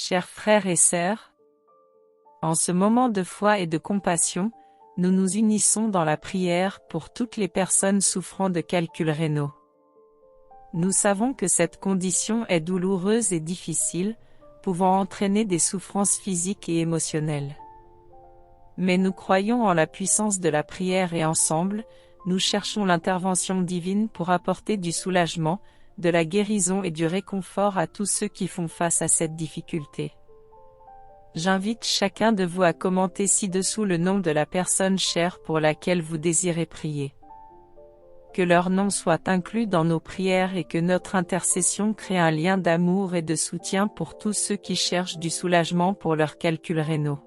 Chers frères et sœurs, en ce moment de foi et de compassion, nous nous unissons dans la prière pour toutes les personnes souffrant de calculs rénaux. Nous savons que cette condition est douloureuse et difficile, pouvant entraîner des souffrances physiques et émotionnelles. Mais nous croyons en la puissance de la prière et ensemble, nous cherchons l'intervention divine pour apporter du soulagement, de la guérison et du réconfort à tous ceux qui font face à cette difficulté. J'invite chacun de vous à commenter ci-dessous le nom de la personne chère pour laquelle vous désirez prier. Que leur nom soit inclus dans nos prières et que notre intercession crée un lien d'amour et de soutien pour tous ceux qui cherchent du soulagement pour leurs calculs rénaux.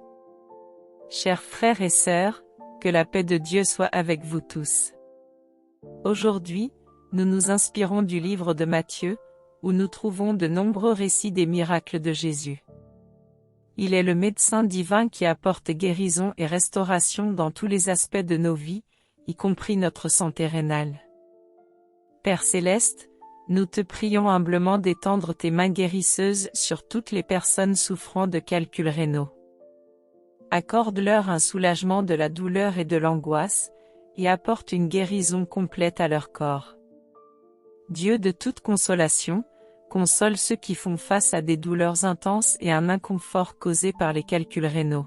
Chers frères et sœurs, que la paix de Dieu soit avec vous tous. Aujourd'hui, nous nous inspirons du livre de Matthieu, où nous trouvons de nombreux récits des miracles de Jésus. Il est le médecin divin qui apporte guérison et restauration dans tous les aspects de nos vies, y compris notre santé rénale. Père céleste, nous te prions humblement d'étendre tes mains guérisseuses sur toutes les personnes souffrant de calculs rénaux. Accorde-leur un soulagement de la douleur et de l'angoisse, et apporte une guérison complète à leur corps. Dieu de toute consolation, console ceux qui font face à des douleurs intenses et un inconfort causé par les calculs rénaux.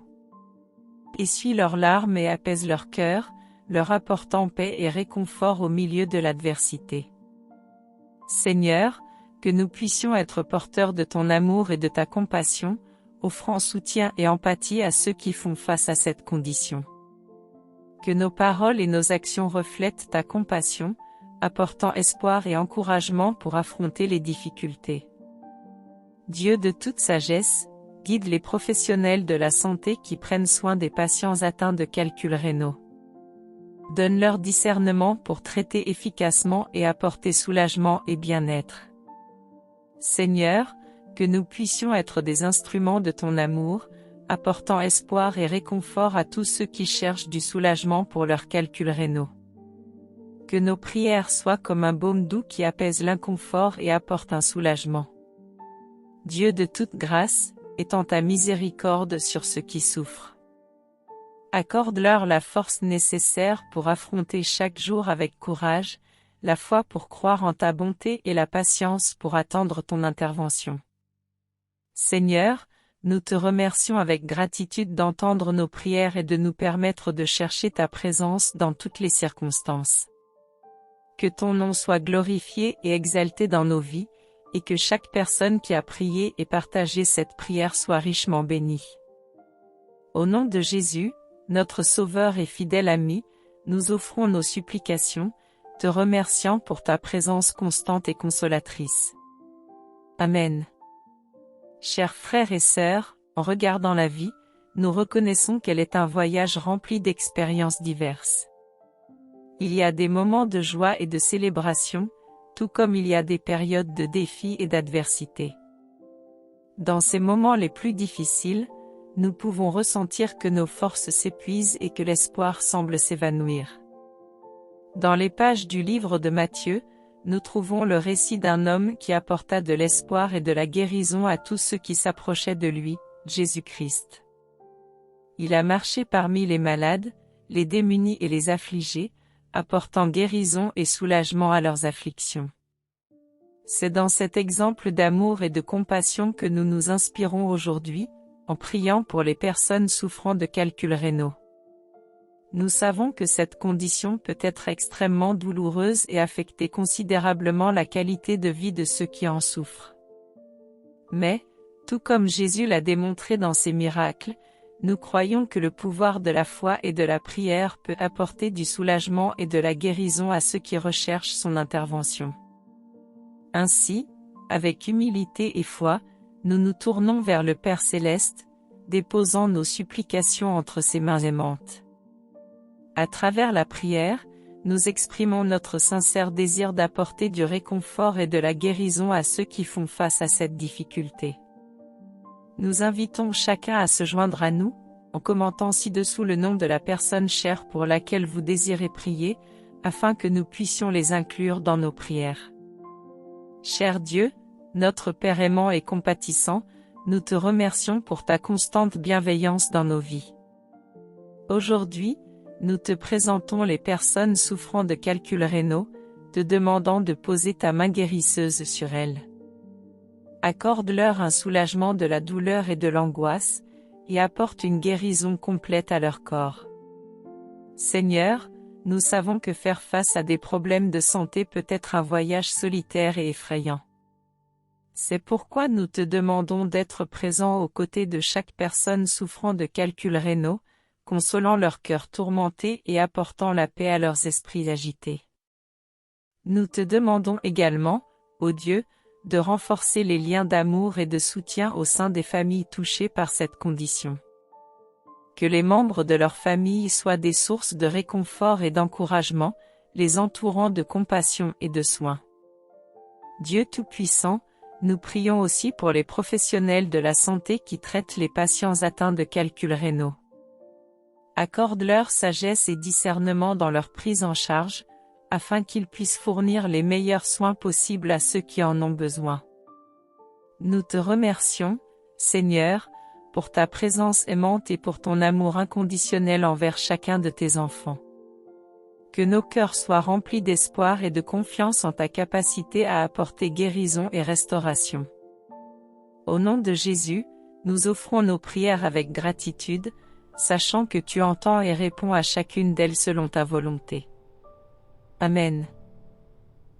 Essuie leurs larmes et apaise leur cœur, leur apportant paix et réconfort au milieu de l'adversité. Seigneur, que nous puissions être porteurs de ton amour et de ta compassion, offrant soutien et empathie à ceux qui font face à cette condition. Que nos paroles et nos actions reflètent ta compassion, apportant espoir et encouragement pour affronter les difficultés. Dieu de toute sagesse, guide les professionnels de la santé qui prennent soin des patients atteints de calculs rénaux. Donne-leur discernement pour traiter efficacement et apporter soulagement et bien-être. Seigneur, que nous puissions être des instruments de ton amour, apportant espoir et réconfort à tous ceux qui cherchent du soulagement pour leurs calculs rénaux. Que nos prières soient comme un baume doux qui apaise l'inconfort et apporte un soulagement. Dieu de toute grâce, étends ta miséricorde sur ceux qui souffrent. Accorde-leur la force nécessaire pour affronter chaque jour avec courage, la foi pour croire en ta bonté et la patience pour attendre ton intervention. Seigneur, nous te remercions avec gratitude d'entendre nos prières et de nous permettre de chercher ta présence dans toutes les circonstances. Que ton nom soit glorifié et exalté dans nos vies, et que chaque personne qui a prié et partagé cette prière soit richement bénie. Au nom de Jésus, notre Sauveur et fidèle ami, nous offrons nos supplications, te remerciant pour ta présence constante et consolatrice. Amen. Chers frères et sœurs, en regardant la vie, nous reconnaissons qu'elle est un voyage rempli d'expériences diverses. Il y a des moments de joie et de célébration, tout comme il y a des périodes de défis et d'adversité. Dans ces moments les plus difficiles, nous pouvons ressentir que nos forces s'épuisent et que l'espoir semble s'évanouir. Dans les pages du livre de Matthieu, nous trouvons le récit d'un homme qui apporta de l'espoir et de la guérison à tous ceux qui s'approchaient de lui, Jésus-Christ. Il a marché parmi les malades, les démunis et les affligés, apportant guérison et soulagement à leurs afflictions. C'est dans cet exemple d'amour et de compassion que nous nous inspirons aujourd'hui, en priant pour les personnes souffrant de calculs rénaux. Nous savons que cette condition peut être extrêmement douloureuse et affecter considérablement la qualité de vie de ceux qui en souffrent. Mais, tout comme Jésus l'a démontré dans ses miracles, nous croyons que le pouvoir de la foi et de la prière peut apporter du soulagement et de la guérison à ceux qui recherchent son intervention. Ainsi, avec humilité et foi, nous nous tournons vers le Père céleste, déposant nos supplications entre ses mains aimantes. À travers la prière, nous exprimons notre sincère désir d'apporter du réconfort et de la guérison à ceux qui font face à cette difficulté. Nous invitons chacun à se joindre à nous, en commentant ci-dessous le nom de la personne chère pour laquelle vous désirez prier, afin que nous puissions les inclure dans nos prières. Cher Dieu, notre Père aimant et compatissant, nous te remercions pour ta constante bienveillance dans nos vies. Aujourd'hui, nous te présentons les personnes souffrant de calculs rénaux, te demandant de poser ta main guérisseuse sur elles. Accorde-leur un soulagement de la douleur et de l'angoisse, et apporte une guérison complète à leur corps. Seigneur, nous savons que faire face à des problèmes de santé peut être un voyage solitaire et effrayant. C'est pourquoi nous te demandons d'être présent aux côtés de chaque personne souffrant de calculs rénaux, consolant leur cœur tourmenté et apportant la paix à leurs esprits agités. Nous te demandons également, ô Dieu, de renforcer les liens d'amour et de soutien au sein des familles touchées par cette condition. Que les membres de leur famille soient des sources de réconfort et d'encouragement, les entourant de compassion et de soins. Dieu Tout-Puissant, nous prions aussi pour les professionnels de la santé qui traitent les patients atteints de calculs rénaux. Accorde-leur sagesse et discernement dans leur prise en charge, afin qu'ils puissent fournir les meilleurs soins possibles à ceux qui en ont besoin. Nous te remercions, Seigneur, pour ta présence aimante et pour ton amour inconditionnel envers chacun de tes enfants. Que nos cœurs soient remplis d'espoir et de confiance en ta capacité à apporter guérison et restauration. Au nom de Jésus, nous offrons nos prières avec gratitude, sachant que tu entends et réponds à chacune d'elles selon ta volonté. Amen.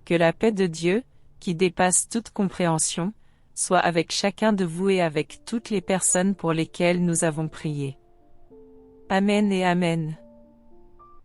Que la paix de Dieu, qui dépasse toute compréhension, soit avec chacun de vous et avec toutes les personnes pour lesquelles nous avons prié. Amen et Amen.